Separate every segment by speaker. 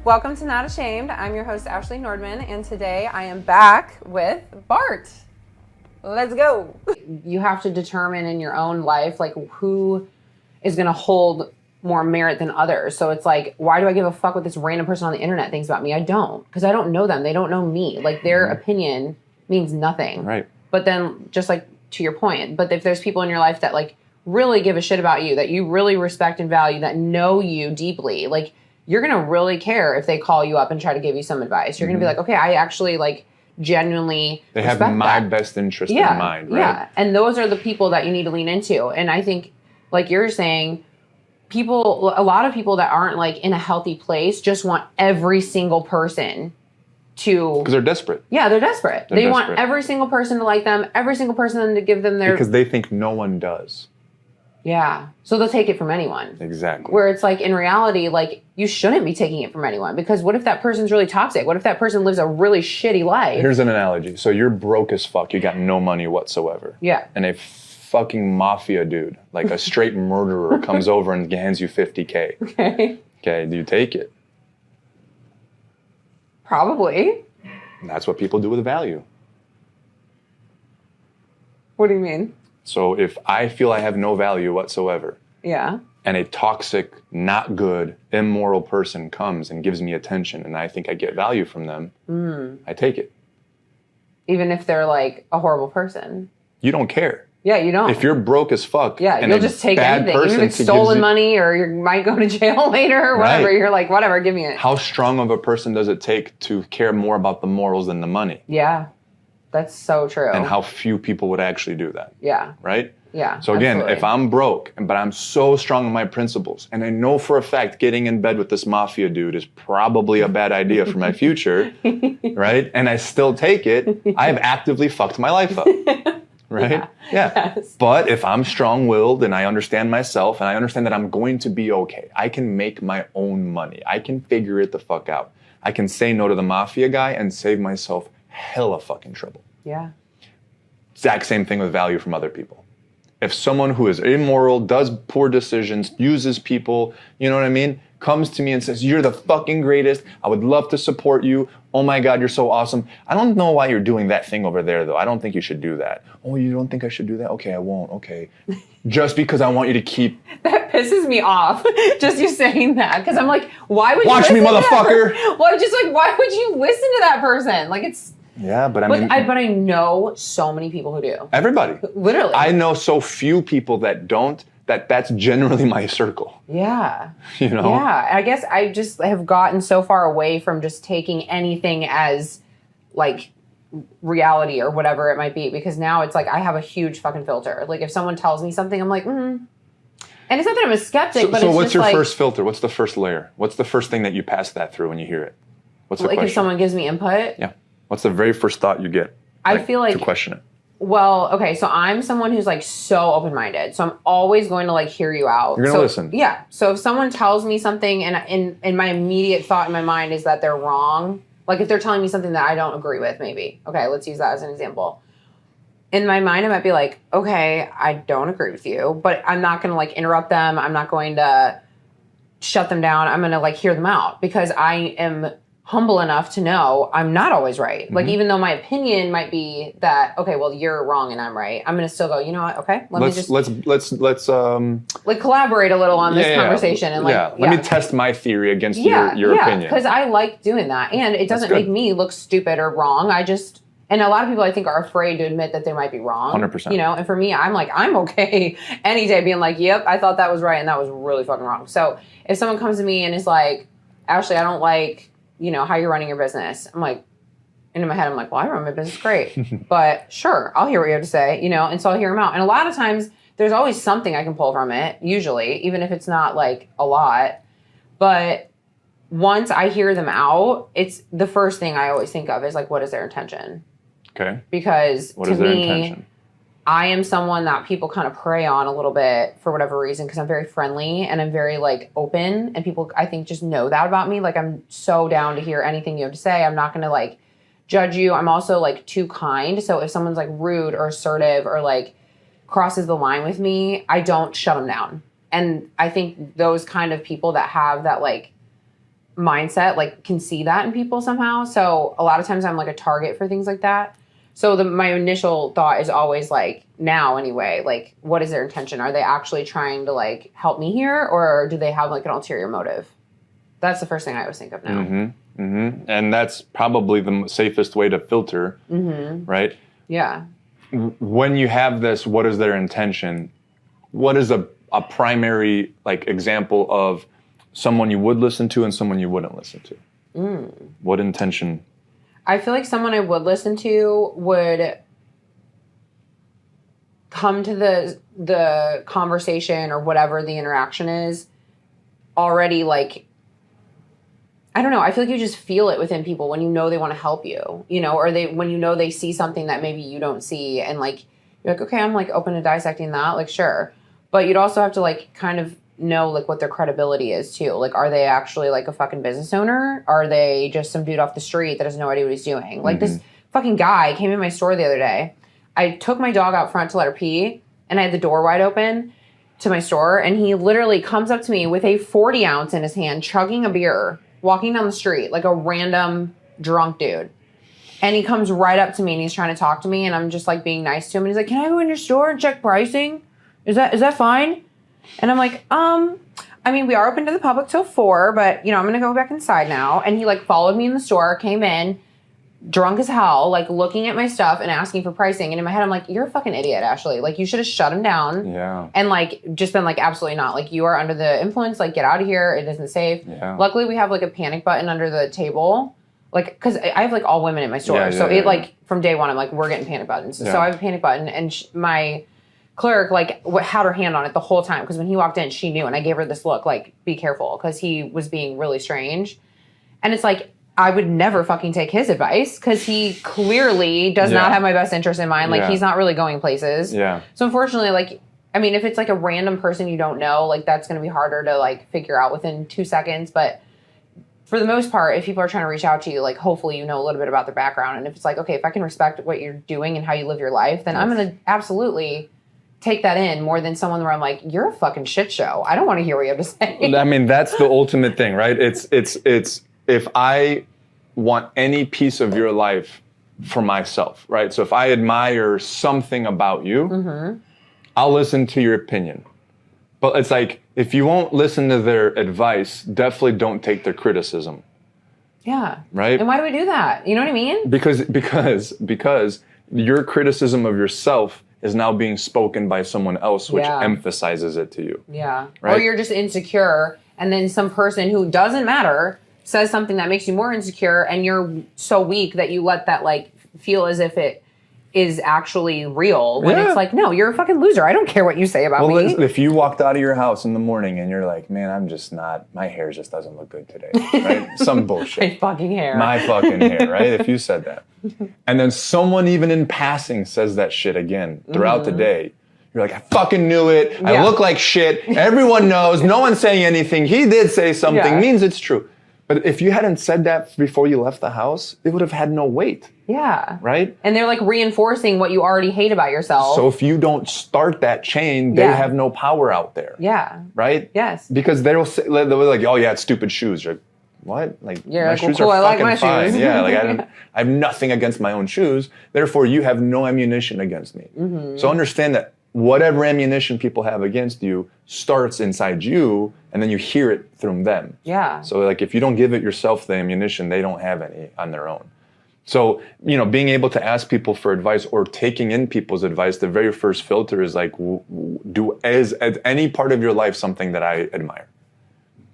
Speaker 1: Welcome to Not Ashamed. I'm your host, Ashley Nordman, and today I am back with Bart. Let's go. You have to determine in your own life, like, who is going to hold more merit than others. So it's like, why do I give a fuck what this random person on the internet thinks about me? I don't, because I don't know them. They don't know me. Like, their opinion means nothing.
Speaker 2: Right.
Speaker 1: But then, just like to your point, but if there's people in your life that like really give a shit about you, that you really respect and value, that know you deeply, like, you're going to really care if they call you up and try to give you some advice. You're going to be like, okay, I actually like genuinely
Speaker 2: they have my best interest in mind, right?
Speaker 1: Yeah. And those are the people that you need to lean into. And I think, like you're saying, a lot of people that aren't like in a healthy place just want every single person to...
Speaker 2: Because they're desperate.
Speaker 1: Yeah, they're desperate. They want every single person to like them, every single person to give them their...
Speaker 2: Because they think no one does.
Speaker 1: Yeah. So they'll take it from anyone.
Speaker 2: Exactly.
Speaker 1: Where it's like, in reality, like, you shouldn't be taking it from anyone. Because what if that person's really toxic? What if that person lives a really shitty life?
Speaker 2: Here's an analogy. So you're broke as fuck. You got no money whatsoever.
Speaker 1: Yeah.
Speaker 2: And a fucking mafia dude, like a straight murderer, comes over and hands you $50K.
Speaker 1: Okay.
Speaker 2: Okay, do you take it?
Speaker 1: Probably.
Speaker 2: And that's what people do with value.
Speaker 1: What do you mean?
Speaker 2: So if I feel I have no value whatsoever,
Speaker 1: yeah,
Speaker 2: and a toxic, not good, immoral person comes and gives me attention and I think I get value from them, I take it.
Speaker 1: Even if they're like a horrible person.
Speaker 2: You don't care.
Speaker 1: Yeah, you don't.
Speaker 2: If you're broke as fuck.
Speaker 1: Yeah,
Speaker 2: and
Speaker 1: you'll just take anything. Even if it's stolen money or you might go to jail later or whatever. Right. You're like, whatever, give me it.
Speaker 2: How strong of a person does it take to care more about the morals than the money?
Speaker 1: Yeah, that's so true.
Speaker 2: And how few people would actually do that.
Speaker 1: Yeah.
Speaker 2: Right?
Speaker 1: Yeah.
Speaker 2: So again, if I'm broke, but I'm so strong in my principles, and I know for a fact getting in bed with this mafia dude is probably a bad idea for my future, right? And I still take it, I have actively fucked my life up. Right? Yeah. Yes. But if I'm strong-willed and I understand myself and I understand that I'm going to be okay, I can make my own money. I can figure it the fuck out. I can say no to the mafia guy and save myself hella fucking trouble.
Speaker 1: Yeah.
Speaker 2: Exact same thing with value from other people. If someone who is immoral, does poor decisions, uses people, you know what I mean, comes to me and says, you're the fucking greatest, I would love to support you, oh my God, you're so awesome. I don't know why you're doing that thing over there, though. I don't think you should do that. Oh, you don't think I should do that? Okay, I won't. Okay. Just because I want you to keep...
Speaker 1: That pisses me off, just you saying that. Because I'm like, why would you
Speaker 2: watch me, motherfucker!
Speaker 1: Well, just like, why would you listen to that person? Like, it's...
Speaker 2: Yeah, but I mean...
Speaker 1: But I know so many people who do.
Speaker 2: Everybody.
Speaker 1: Literally.
Speaker 2: I know so few people that don't, that's generally my circle.
Speaker 1: Yeah.
Speaker 2: You know?
Speaker 1: Yeah. I guess I just have gotten so far away from just taking anything as, like, reality or whatever it might be. Because now it's like I have a huge fucking filter. Like, if someone tells me something, I'm like, And it's not that I'm a skeptic, but it's just like...
Speaker 2: So what's your first filter? What's the first layer? What's the first thing that you pass that through when you hear it? What's the question?
Speaker 1: Like, if someone gives me input?
Speaker 2: Yeah. What's the very first thought you get?
Speaker 1: I feel like...
Speaker 2: To question it.
Speaker 1: Well, okay, so I'm someone who's, like, so open-minded. So I'm always going to, like, hear you out.
Speaker 2: You're going to listen.
Speaker 1: Yeah. So if someone tells me something and my immediate thought in my mind is that they're wrong, like, if they're telling me something that I don't agree with, maybe. Okay, let's use that as an example. In my mind, I might be like, okay, I don't agree with you, but I'm not going to, like, interrupt them. I'm not going to shut them down. I'm going to, like, hear them out because I am humble enough to know I'm not always right. Like, even though my opinion might be that, okay, well, you're wrong and I'm right, I'm going to still go, you know what? Okay, let's like collaborate a little on this conversation and like,
Speaker 2: let me test my theory against your opinion.
Speaker 1: Because I like doing that, and it doesn't make me look stupid or wrong. And a lot of people I think are afraid to admit that they might be wrong.
Speaker 2: 100%.
Speaker 1: You know, and for me, I'm like, I'm okay any day being like, yep, I thought that was right and that was really fucking wrong. So if someone comes to me and is like, Ashley, I don't like, you know, how you're running your business. I'm like, and in my head, I'm like, well, I run my business great. But sure, I'll hear what you have to say, you know, and so I'll hear them out. And a lot of times, there's always something I can pull from it, usually, even if it's not, like, a lot. But once I hear them out, it's the first thing I always think of is, like, what is their intention?
Speaker 2: Okay.
Speaker 1: Because
Speaker 2: what is their intention?
Speaker 1: I am someone that people kind of prey on a little bit for whatever reason because I'm very friendly and I'm very, like, open. And people, I think, just know that about me. Like, I'm so down to hear anything you have to say. I'm not going to, like, judge you. I'm also, like, too kind. So if someone's, like, rude or assertive or, like, crosses the line with me, I don't shut them down. And I think those kind of people that have that, like, mindset like can see that in people somehow. So a lot of times I'm like a target for things like that. So my initial thought is always like, now anyway, like what is their intention? Are they actually trying to like help me here, or do they have like an ulterior motive? That's the first thing I always think of now.
Speaker 2: And that's probably the safest way to filter, right?
Speaker 1: Yeah.
Speaker 2: When you have this, what is their intention? What is a primary like example of someone you would listen to and someone you wouldn't listen to? What intention?
Speaker 1: I feel like someone I would listen to would come to the conversation or whatever the interaction is already like, I don't know. I feel like you just feel it within people when you know they want to help you, you know, or when you know they see something that maybe you don't see, and like you're like, okay, I'm like open to dissecting that, like sure, but you'd also have to like kind of know like what their credibility is too. Like, are they actually like a fucking business owner? Are they just some dude off the street that has no idea what he's doing? Like this fucking guy came in my store the other day. I took my dog out front to let her pee, and I had the door wide open to my store, and he literally comes up to me with a 40 ounce in his hand, chugging a beer, walking down the street like a random drunk dude. And he comes right up to me and he's trying to talk to me, and I'm just like being nice to him. And he's like, can I go in your store and check pricing? Is that fine? And I'm like, I mean, we are open to the public till 4, but, you know, I'm going to go back inside now. And he, like, followed me in the store, came in, drunk as hell, like, looking at my stuff and asking for pricing. And in my head, I'm like, you're a fucking idiot, Ashley. Like, you should have shut him down.
Speaker 2: Yeah.
Speaker 1: And, like, just been like, absolutely not. Like, you are under the influence. Like, get out of here. It isn't safe.
Speaker 2: Yeah.
Speaker 1: Luckily, we have, like, a panic button under the table. Like, because I have, like, all women in my store. Like, from day one, I'm like, we're getting panic buttons. So I have a panic button. And my clerk like had her hand on it the whole time, because when he walked in she knew, and I gave her this look like, be careful, because he was being really strange. And it's like, I would never fucking take his advice, because he clearly does not have my best interest in mind. Like he's not really going places. So unfortunately, like, I mean, if it's like a random person you don't know, like that's going to be harder to like figure out within 2 seconds. But for the most part, if people are trying to reach out to you, like hopefully you know a little bit about their background. And if it's like, okay, if I can respect what you're doing and how you live your life, then I'm going to absolutely take that in more than someone where I'm like, you're a fucking shit show. I don't want to hear what you have to say.
Speaker 2: I mean, that's the ultimate thing, right? It's if I want any piece of your life for myself, right? So if I admire something about you, I'll listen to your opinion. But it's like, if you won't listen to their advice, definitely don't take their criticism.
Speaker 1: Yeah.
Speaker 2: Right?
Speaker 1: And why do we do that? You know what I mean?
Speaker 2: Because your criticism of yourself is now being spoken by someone else, which emphasizes it to you.
Speaker 1: Yeah.
Speaker 2: Right?
Speaker 1: Or you're just insecure, and then some person who doesn't matter says something that makes you more insecure, and you're so weak that you let that like feel as if it is actually real, when it's like, no, you're a fucking loser. I don't care what you say about me.
Speaker 2: Listen, if you walked out of your house in the morning and you're like, man, I'm just not, my hair just doesn't look good today, right? Some bullshit.
Speaker 1: My fucking hair.
Speaker 2: My fucking hair, right? If you said that. And then someone even in passing says that shit again throughout the day. You're like, I fucking knew it. I look like shit. Everyone knows. No one's saying anything. He did say something. Means it's true. But if you hadn't said that before you left the house, it would have had no weight.
Speaker 1: Yeah.
Speaker 2: Right?
Speaker 1: And they're like reinforcing what you already hate about yourself.
Speaker 2: So if you don't start that chain, they have no power out there.
Speaker 1: Yeah.
Speaker 2: Right?
Speaker 1: Yes.
Speaker 2: Because they'll be like, oh yeah, it's stupid shoes. You're like, what? Like,
Speaker 1: yeah,
Speaker 2: my
Speaker 1: like,
Speaker 2: shoes
Speaker 1: well, cool,
Speaker 2: are
Speaker 1: I
Speaker 2: fucking
Speaker 1: like my
Speaker 2: fine.
Speaker 1: shoes.
Speaker 2: Yeah, like I have nothing against my own shoes. Therefore, you have no ammunition against me. So understand that whatever ammunition people have against you starts inside you, and then you hear it from them.
Speaker 1: Yeah.
Speaker 2: So like, if you don't give it yourself the ammunition, they don't have any on their own. So, you know, being able to ask people for advice or taking in people's advice, the very first filter is like, is any part of your life something that I admire?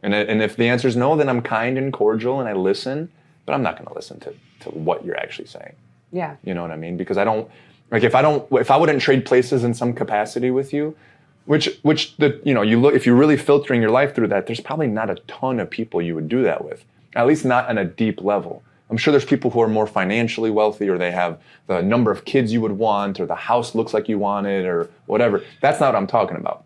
Speaker 2: And if the answer is no, then I'm kind and cordial and I listen, but I'm not going to listen to what you're actually saying.
Speaker 1: Yeah.
Speaker 2: You know what I mean? Because I don't, like, if I wouldn't trade places in some capacity with you, which if you're really filtering your life through that, there's probably not a ton of people you would do that with, at least not on a deep level. I'm sure there's people who are more financially wealthy, or they have the number of kids you would want, or the house looks like you want it, or whatever. That's not what I'm talking about.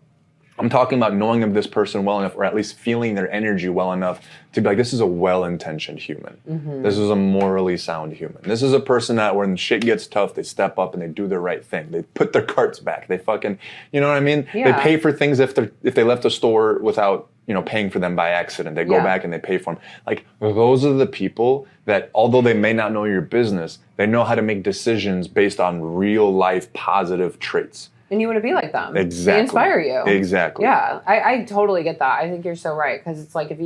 Speaker 2: I'm talking about knowing of this person well enough, or at least feeling their energy well enough to be like, this is a well-intentioned human. This is a morally sound human. This is a person that when shit gets tough, they step up and they do the right thing. They put their carts back. They fucking, you know what I mean?
Speaker 1: Yeah.
Speaker 2: They pay for things if they left the store without paying for them by accident. They go back and they pay for them. Like, those are the people that, although they may not know your business, they know how to make decisions based on real life positive traits.
Speaker 1: And you want to be like them.
Speaker 2: Exactly.
Speaker 1: They inspire you.
Speaker 2: Exactly.
Speaker 1: Yeah, I totally get that. I think you're so right. Because it's like, if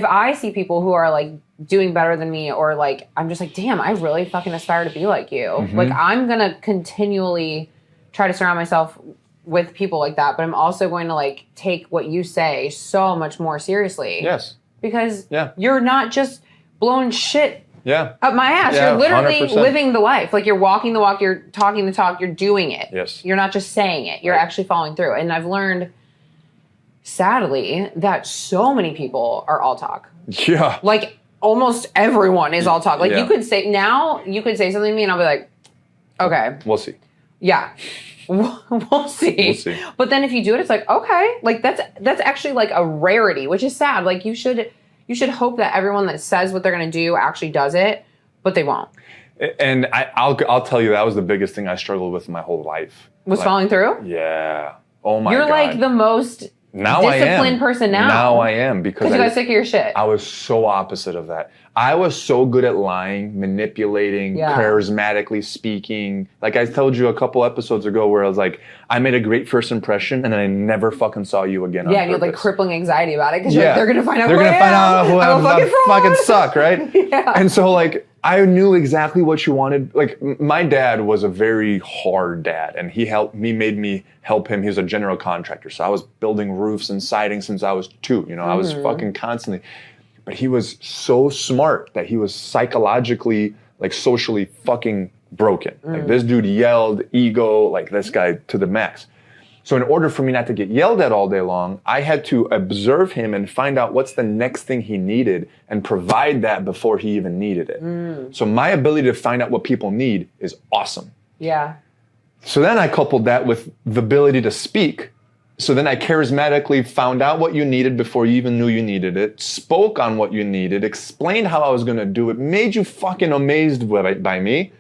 Speaker 1: I see people who are like doing better than me, or like, I'm just like, damn, I really fucking aspire to be like you.
Speaker 2: Mm-hmm.
Speaker 1: Like, I'm going to continually try to surround myself with people like that. But I'm also going to like take what you say so much more seriously.
Speaker 2: Yes.
Speaker 1: Because you're not just blowing shit up my ass.
Speaker 2: Yeah,
Speaker 1: you're literally
Speaker 2: 100%.
Speaker 1: living the life. Like, you're walking the walk, you're talking the talk, you're doing it.
Speaker 2: Yes.
Speaker 1: You're not just saying it. You're actually following through. And I've learned, sadly, that so many people are all talk.
Speaker 2: Yeah.
Speaker 1: Like, almost everyone is all talk. Like, you could say something to me and I'll be like, okay.
Speaker 2: We'll see.
Speaker 1: Yeah. We'll see.
Speaker 2: We'll see.
Speaker 1: But then if you do it, it's like, okay. Like, that's actually like a rarity, which is sad. Like, you should hope that everyone that says what they're going to do actually does it, but they won't.
Speaker 2: And I'll tell you, that was the biggest thing I struggled with my whole life.
Speaker 1: Was following through?
Speaker 2: Yeah. Oh my God.
Speaker 1: You're like the most disciplined person now.
Speaker 2: Now I am, because
Speaker 1: you got sick of your shit.
Speaker 2: I was so opposite of that. I was so good at lying, manipulating, charismatically speaking. Like I told you a couple episodes ago, where I was like, I made a great first impression and then I never fucking saw you again.
Speaker 1: Yeah, and you had like crippling anxiety about it, because like, they're gonna find out.
Speaker 2: They're gonna find out who I fucking suck, right?
Speaker 1: Yeah.
Speaker 2: And so like, I knew exactly what you wanted. Like, my dad was a very hard dad, and made me help him. He was a general contractor. So I was building roofs and siding since I was 2. I was fucking constantly. But he was so smart that he was psychologically, like, socially fucking broken. Like, this dude yelled, ego, like this guy to the max. So in order for me not to get yelled at all day long, I had to observe him and find out what's the next thing he needed and provide that before he even needed it. So my ability to find out what people need is awesome.
Speaker 1: Yeah.
Speaker 2: So then I coupled that with the ability to speak. So then I charismatically found out what you needed before you even knew you needed it, spoke on what you needed, explained how I was going to do it, made you fucking amazed by me.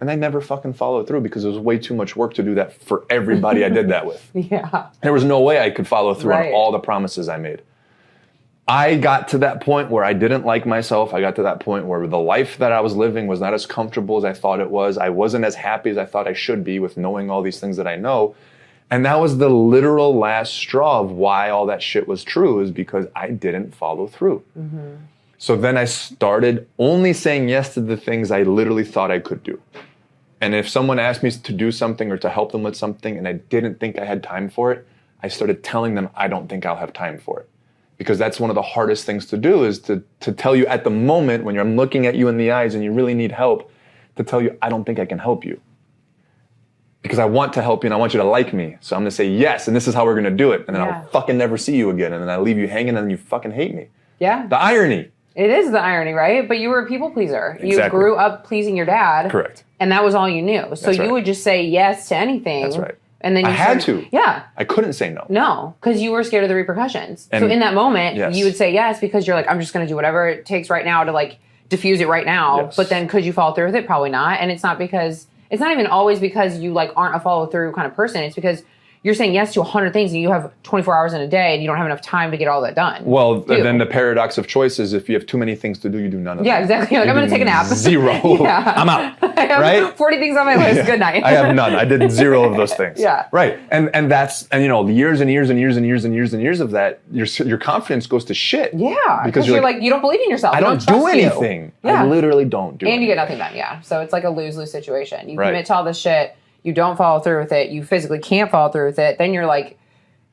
Speaker 2: And I never fucking followed through, because it was way too much work to do that for everybody I did that with.
Speaker 1: Yeah.
Speaker 2: There was no way I could follow through on all the promises I made. I got to that point where I didn't like myself. I got to that point where the life that I was living was not as comfortable as I thought it was. I wasn't as happy as I thought I should be with knowing all these things that I know. And that was the literal last straw of why all that shit was true, is because I didn't follow through. So then I started only saying yes to the things I literally thought I could do. And if someone asked me to do something or to help them with something and I didn't think I had time for it, I started telling them I don't think I'll have time for it. Because that's one of the hardest things to do, is to tell you at the moment when I'm looking at you in the eyes and you really need help, to tell you I don't think I can help you. Because I want to help you and I want you to like me. So I'm going to say yes, and this is how we're going to do it. And then I'll fucking never see you again. And then I leave you hanging and then you fucking hate me.
Speaker 1: Yeah.
Speaker 2: The irony.
Speaker 1: It is the irony, right? But you were a people pleaser.
Speaker 2: Exactly.
Speaker 1: You grew up pleasing your dad.
Speaker 2: Correct.
Speaker 1: And that was all you knew. So you would just say yes to anything.
Speaker 2: That's right.
Speaker 1: And then
Speaker 2: I had to.
Speaker 1: Yeah.
Speaker 2: I couldn't say no.
Speaker 1: No, because you were scared of the repercussions.
Speaker 2: And
Speaker 1: so in that moment, you would say yes, because you're like, I'm just going to do whatever it takes right now to like diffuse it right now.
Speaker 2: Yes.
Speaker 1: But then could you follow through with it? Probably not. And it's not even always because you like aren't a follow through kind of person. It's because you're saying yes to 100 things and you have 24 hours in a day and you don't have enough time to get all that done.
Speaker 2: Well, then the paradox of choice is, if you have too many things to do, you do none of them.
Speaker 1: Yeah, exactly. Like, I'm going to take a nap.
Speaker 2: 0. I'm out.
Speaker 1: I have
Speaker 2: right?
Speaker 1: 40 things on my list. Good night.
Speaker 2: I have none. I did 0 of those things.
Speaker 1: Yeah.
Speaker 2: Right. And that's, and years and years and years and years and years and years of that, your confidence goes to shit.
Speaker 1: Yeah. Because you're like, you don't believe in yourself.
Speaker 2: I don't do anything.
Speaker 1: Yeah.
Speaker 2: I literally don't do anything.
Speaker 1: And you get nothing done. Yeah. So it's like a lose-lose situation. You commit to all this shit. You don't follow through with it. You physically can't follow through with it. Then you're like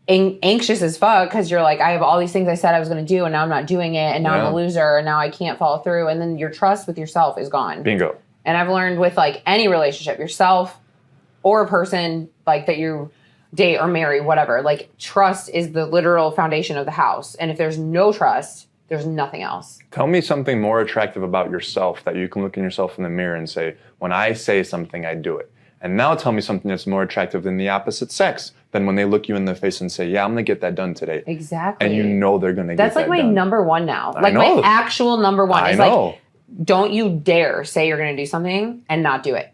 Speaker 1: anxious as fuck, because you're like, I have all these things I said I was going to do and now I'm not doing it. And now I'm a loser and now I can't follow through. And then your trust with yourself is gone.
Speaker 2: Bingo.
Speaker 1: And I've learned with like any relationship, yourself or a person like that you date or marry, whatever, like trust is the literal foundation of the house. And if there's no trust, there's nothing else.
Speaker 2: Tell me something more attractive about yourself that you can look in yourself in the mirror and say, when I say something, I do it. And now tell me something that's more attractive than the opposite sex, than when they look you in the face and say, yeah, I'm going to get that done today.
Speaker 1: Exactly.
Speaker 2: And you know they're going to get that done.
Speaker 1: That's like my number one now. Like
Speaker 2: know.
Speaker 1: my actual number one
Speaker 2: I
Speaker 1: is
Speaker 2: know.
Speaker 1: like, don't you dare say you're going to do something and not do it.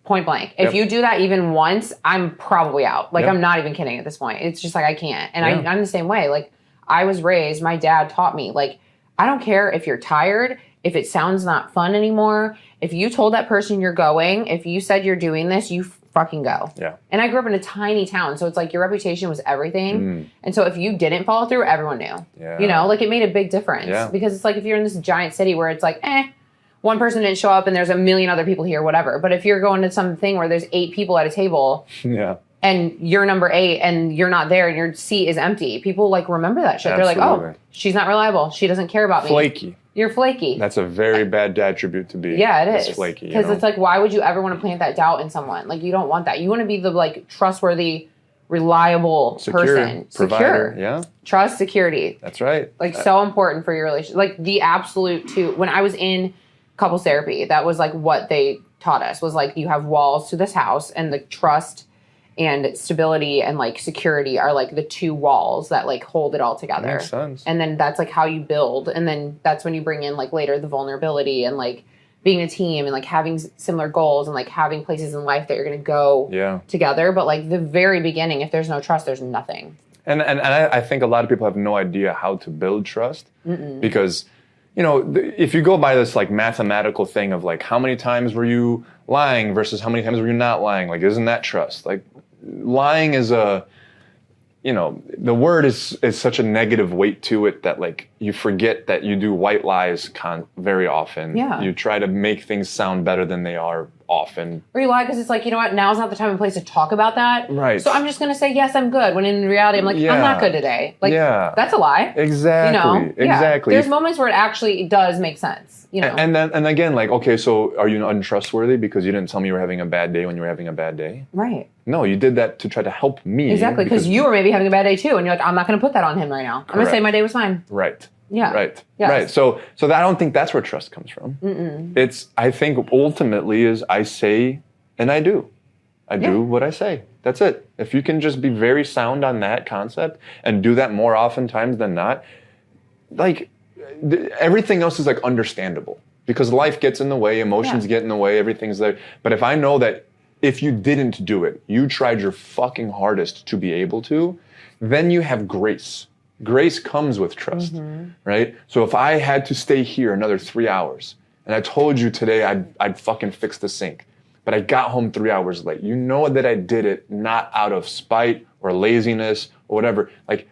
Speaker 1: Point blank. If you do that even once, I'm probably out. Like, I'm not even kidding at this point. It's just like, I can't. And I'm the same way. Like, I was raised, my dad taught me, like, I don't care if you're tired, if it sounds not fun anymore. If you told that person you're going, if you said you're doing this, you fucking go.
Speaker 2: Yeah.
Speaker 1: And I grew up in a tiny town. So it's like your reputation was everything. And so if you didn't follow through, everyone knew.
Speaker 2: Yeah.
Speaker 1: You know, like, it made a big difference.
Speaker 2: Yeah.
Speaker 1: Because it's like if you're in this giant city where it's like, one person didn't show up and there's a million other people here, whatever. But if you're going to something where there's 8 people at a table and you're number 8 and you're not there and your seat is empty, people like remember that shit.
Speaker 2: Absolutely.
Speaker 1: They're like, oh, she's not reliable. She doesn't care about me.
Speaker 2: Flaky.
Speaker 1: You're flaky.
Speaker 2: That's a very bad attribute to be.
Speaker 1: Yeah, it is.
Speaker 2: It's flaky.
Speaker 1: Because it's like, why would you ever want to plant that doubt in someone? Like, you don't want that. You want to be the like trustworthy, reliable person.
Speaker 2: Provider.
Speaker 1: Secure.
Speaker 2: Yeah.
Speaker 1: Trust, security.
Speaker 2: That's right.
Speaker 1: Like, so important for your relationship. Like, the absolute two. When I was in couples therapy, that was like what they taught us, was like, you have walls to this house, and the trust and stability and like security are like the 2 walls that like hold it all together.
Speaker 2: Makes sense.
Speaker 1: And then that's like how you build. And then that's when you bring in like later the vulnerability and like being a team and like having similar goals and like having places in life that you're going to go together. But like the very beginning, if there's no trust, there's nothing.
Speaker 2: And I think a lot of people have no idea how to build trust because, you know, if you go by this like mathematical thing of like how many times were you lying versus how many times were you not lying, like isn't that trust? Like, lying is a, you know, the word is such a negative weight to it that like you forget that you do white lies very often.
Speaker 1: Yeah.
Speaker 2: You try to make things sound better than they are often.
Speaker 1: Or you lie because it's like, you know what, now's not the time and place to talk about that.
Speaker 2: Right.
Speaker 1: So I'm just going to say, yes, I'm good. When in reality, I'm like, I'm not good today. Like, that's a lie.
Speaker 2: Exactly.
Speaker 1: You know?
Speaker 2: Exactly.
Speaker 1: There's moments where it actually does make sense. You know?
Speaker 2: And again, like, okay, so are you untrustworthy because you didn't tell me you were having a bad day when you were having a bad day?
Speaker 1: Right.
Speaker 2: No, you did that to try to help me.
Speaker 1: Exactly, because you were maybe having a bad day too, and you're like, I'm not going to put that on him right now. I'm going to say my day was fine.
Speaker 2: Right.
Speaker 1: Yeah.
Speaker 2: Right.
Speaker 1: Yes.
Speaker 2: Right. So I don't think that's where trust comes from. It's, I think ultimately is I say and I do. I do what I say. That's it. If you can just be very sound on that concept and do that more oftentimes than not, like everything else is like understandable because life gets in the way, emotions get in the way, everything's there. But if I know that if you didn't do it, you tried your fucking hardest to be able to, then you have grace. Grace comes with trust, right? So if I had to stay here another 3 hours and I told you today I'd fucking fix the sink, but I got home 3 hours late, you know that I did it not out of spite or laziness or whatever. Like,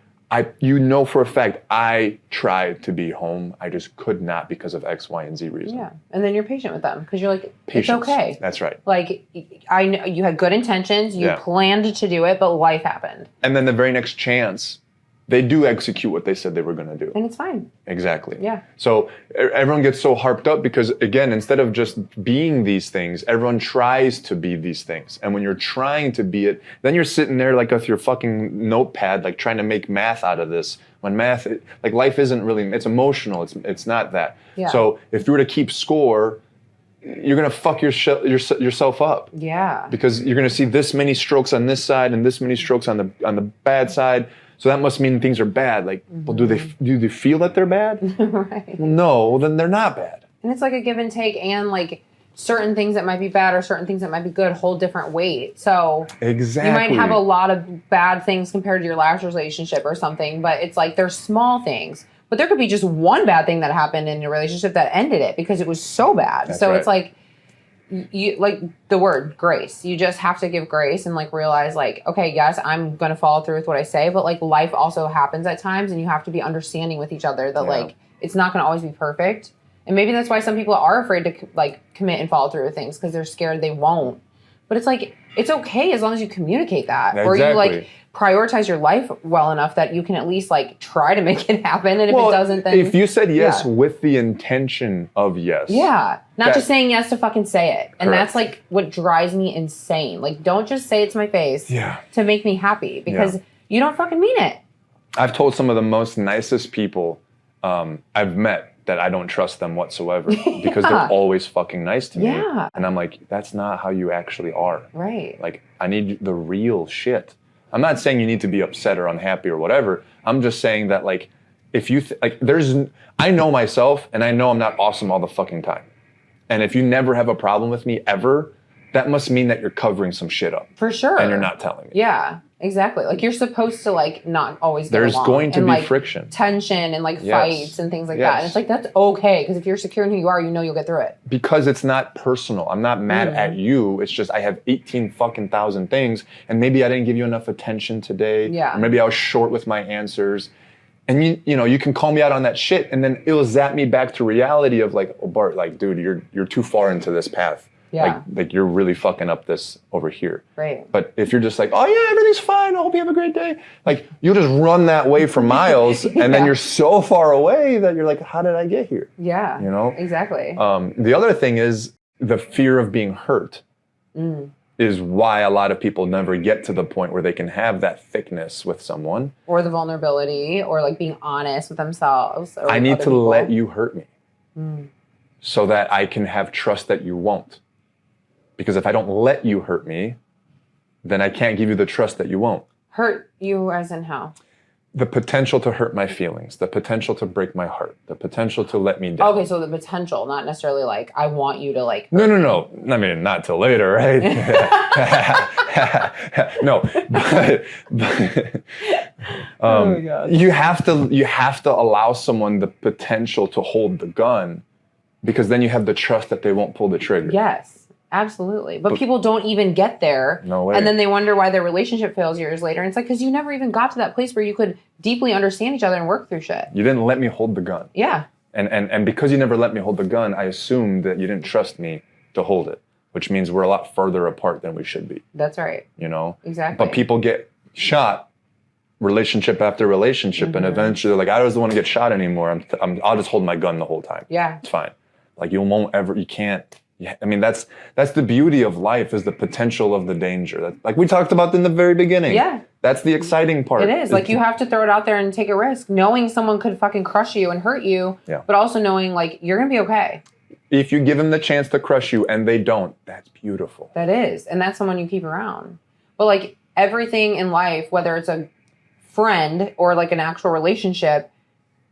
Speaker 2: you know for a fact I tried to be home. I just could not because of X, Y, and Z reason.
Speaker 1: Yeah, and then you're patient with them because you're like,
Speaker 2: Patience.
Speaker 1: it's okay.
Speaker 2: That's right.
Speaker 1: Like, I know you had good intentions, you planned to do it, but life happened.
Speaker 2: And then the very next chance, they do execute what they said they were going to do.
Speaker 1: And it's fine.
Speaker 2: Exactly.
Speaker 1: Yeah.
Speaker 2: So everyone gets so harped up because, again, instead of just being these things, everyone tries to be these things. And when you're trying to be it, then you're sitting there like with your fucking notepad, like trying to make math out of this. When math, like life isn't really, it's emotional. It's not that. Yeah. So if you were to keep score, you're going to fuck yourself up.
Speaker 1: Yeah.
Speaker 2: Because you're going to see this many strokes on this side and this many strokes on the bad side. So that must mean things are bad. Like, well, do they feel that they're bad?
Speaker 1: Right.
Speaker 2: Well, no, then they're not bad.
Speaker 1: And it's like a give and take, and like certain things that might be bad or certain things that might be good hold different weight. So
Speaker 2: exactly,
Speaker 1: you might have a lot of bad things compared to your last relationship or something, but it's like there's small things. But there could be just one bad thing that happened in your relationship that ended it because it was so bad.
Speaker 2: That's
Speaker 1: so
Speaker 2: right.
Speaker 1: It's like, you like the word grace. You just have to give grace and like realize like, okay, yes, I'm going to follow through with what I say, but like life also happens at times and you have to be understanding with each other that like it's not going to always be perfect. And maybe that's why some people are afraid to like commit and follow through with things because they're scared they won't. But it's like, it's okay as long as you communicate that.
Speaker 2: Exactly.
Speaker 1: Or you like prioritize your life well enough that you can at least like try to make it happen. And if it doesn't, then
Speaker 2: if you said yes with the intention of yes.
Speaker 1: Yeah. Not just saying yes to fucking say it. And
Speaker 2: Correct.
Speaker 1: that's like what drives me insane. Like, don't just say it to my face to make me happy because you don't fucking mean it.
Speaker 2: I've told some of the most nicest people I've met that I don't trust them whatsoever because they're always fucking nice to me.
Speaker 1: Yeah.
Speaker 2: And I'm like, that's not how you actually are.
Speaker 1: Right.
Speaker 2: Like, I need the real shit. I'm not saying you need to be upset or unhappy or whatever. I'm just saying that, like, if you, I know myself and I know I'm not awesome all the fucking time. And if you never have a problem with me ever, that must mean that you're covering some shit up.
Speaker 1: For sure.
Speaker 2: And you're not telling me.
Speaker 1: Yeah, exactly. Like you're supposed to like not always get
Speaker 2: There's
Speaker 1: along.
Speaker 2: going to
Speaker 1: and,
Speaker 2: be
Speaker 1: like,
Speaker 2: friction.
Speaker 1: tension and like fights and things like that. And it's like, that's okay. Because if you're secure in who you are, you know you'll get through it.
Speaker 2: Because it's not personal. I'm not mad at you. It's just I have 18 fucking thousand things. And maybe I didn't give you enough attention today.
Speaker 1: Yeah.
Speaker 2: Or maybe I was short with my answers. And you know, you can call me out on that shit, and then it'll zap me back to reality of like, oh Bart, like, dude, you're too far into this path.
Speaker 1: Yeah.
Speaker 2: Like you're really fucking up this over here.
Speaker 1: Right.
Speaker 2: But if you're just like, oh yeah, everything's fine, I hope you have a great day. Like you'll just run that way for miles, and then you're so far away that you're like, how did I get here?
Speaker 1: Yeah.
Speaker 2: You know?
Speaker 1: Exactly.
Speaker 2: The other thing is the fear of being hurt. Is why a lot of people never get to the point where they can have that thickness with someone.
Speaker 1: Or the vulnerability, or like being honest with themselves. Or
Speaker 2: I
Speaker 1: with
Speaker 2: need
Speaker 1: other
Speaker 2: to
Speaker 1: people.
Speaker 2: let you hurt me so that I can have trust that you won't. Because if I don't let you hurt me, then I can't give you the trust that you won't.
Speaker 1: Hurt you as in how?
Speaker 2: The potential to hurt my feelings, the potential to break my heart, the potential to let me down.
Speaker 1: Okay, so the potential, not necessarily like, I want you to like...
Speaker 2: No. I mean, not till later, right? No, but
Speaker 1: oh my God.
Speaker 2: you have to allow someone the potential to hold the gun, because then you have the trust that they won't pull the trigger.
Speaker 1: Yes. Absolutely. But people don't even get there.
Speaker 2: No way.
Speaker 1: And then they wonder why their relationship fails years later. And it's like, because you never even got to that place where you could deeply understand each other and work through shit.
Speaker 2: You didn't let me hold the gun.
Speaker 1: Yeah.
Speaker 2: And because you never let me hold the gun, I assumed that you didn't trust me to hold it, which means we're a lot further apart than we should be.
Speaker 1: That's right.
Speaker 2: You know?
Speaker 1: Exactly.
Speaker 2: But people get shot relationship after relationship, and eventually they're like, I don't want to get shot anymore. I'll just hold my gun the whole time.
Speaker 1: Yeah.
Speaker 2: It's fine. Like you can't. Yeah, I mean, that's the beauty of life, is the potential of the danger. Like we talked about in the very beginning.
Speaker 1: Yeah.
Speaker 2: That's the exciting part.
Speaker 1: It is. Like you have to throw it out there and take a risk, knowing someone could fucking crush you and hurt you, but also knowing like you're going to be okay.
Speaker 2: If you give them the chance to crush you and they don't, that's beautiful.
Speaker 1: That is. And that's someone you keep around. But like everything in life, whether it's a friend or like an actual relationship,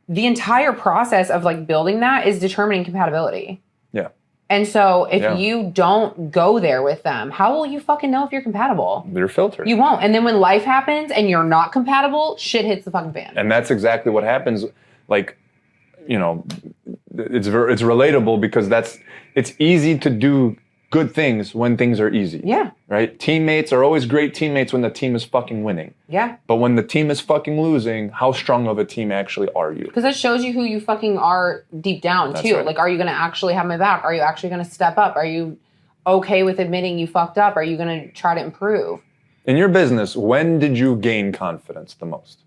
Speaker 1: the entire process of like building that is determining compatibility.
Speaker 2: Yeah.
Speaker 1: And so if you don't go there with them, how will you fucking know if you're compatible?
Speaker 2: They're filtered.
Speaker 1: You won't. And then when life happens and you're not compatible, shit hits the fucking fan.
Speaker 2: And that's exactly what happens. Like, you know, it's relatable, because it's easy to do good things when things are easy.
Speaker 1: Yeah.
Speaker 2: Right? Teammates are always great teammates when the team is fucking winning.
Speaker 1: Yeah.
Speaker 2: But when the team is fucking losing, how strong of a team actually are you?
Speaker 1: Because that shows you who you fucking are deep down, too.
Speaker 2: Right.
Speaker 1: Like, are you going to actually have my back? Are you actually going to step up? Are you okay with admitting you fucked up? Are you going to try to improve?
Speaker 2: In your business, when did you gain confidence the most?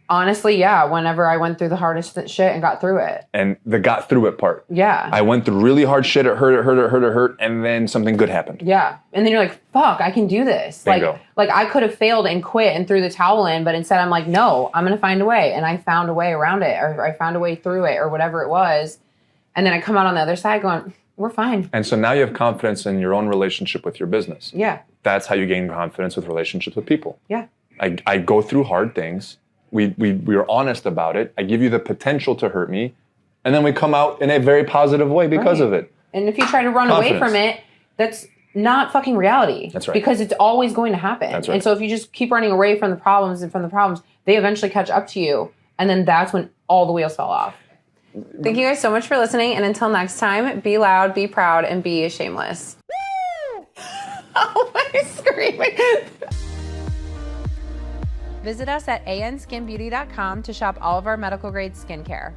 Speaker 1: Honestly, yeah. Whenever I went through the hardest shit and got through it.
Speaker 2: And the got through it part.
Speaker 1: Yeah.
Speaker 2: I went through really hard shit, it hurt, and then something good happened.
Speaker 1: Yeah. And then you're like, fuck, I can do this.
Speaker 2: Bingo.
Speaker 1: Like I could have failed and quit and threw the towel in, but instead I'm like, no, I'm going to find a way. And I found a way around it, or I found a way through it, or whatever it was. And then I come out on the other side going, we're fine.
Speaker 2: And so now you have confidence in your own relationship with your business.
Speaker 1: Yeah.
Speaker 2: That's how you gain confidence with relationships with people.
Speaker 1: Yeah.
Speaker 2: I go through hard things. We are honest about it. I give you the potential to hurt me, and then we come out in a very positive way because of it.
Speaker 1: And if you try to run away from it, that's not fucking reality.
Speaker 2: That's right.
Speaker 1: Because it's always going to happen.
Speaker 2: That's right.
Speaker 1: And so if you just keep running away from the problems, they eventually catch up to you. And then that's when all the wheels fell off. Thank you guys so much for listening. And until next time, be loud, be proud, and be shameless. Oh, I'm screaming. Visit us at anskinbeauty.com to shop all of our medical grade skincare.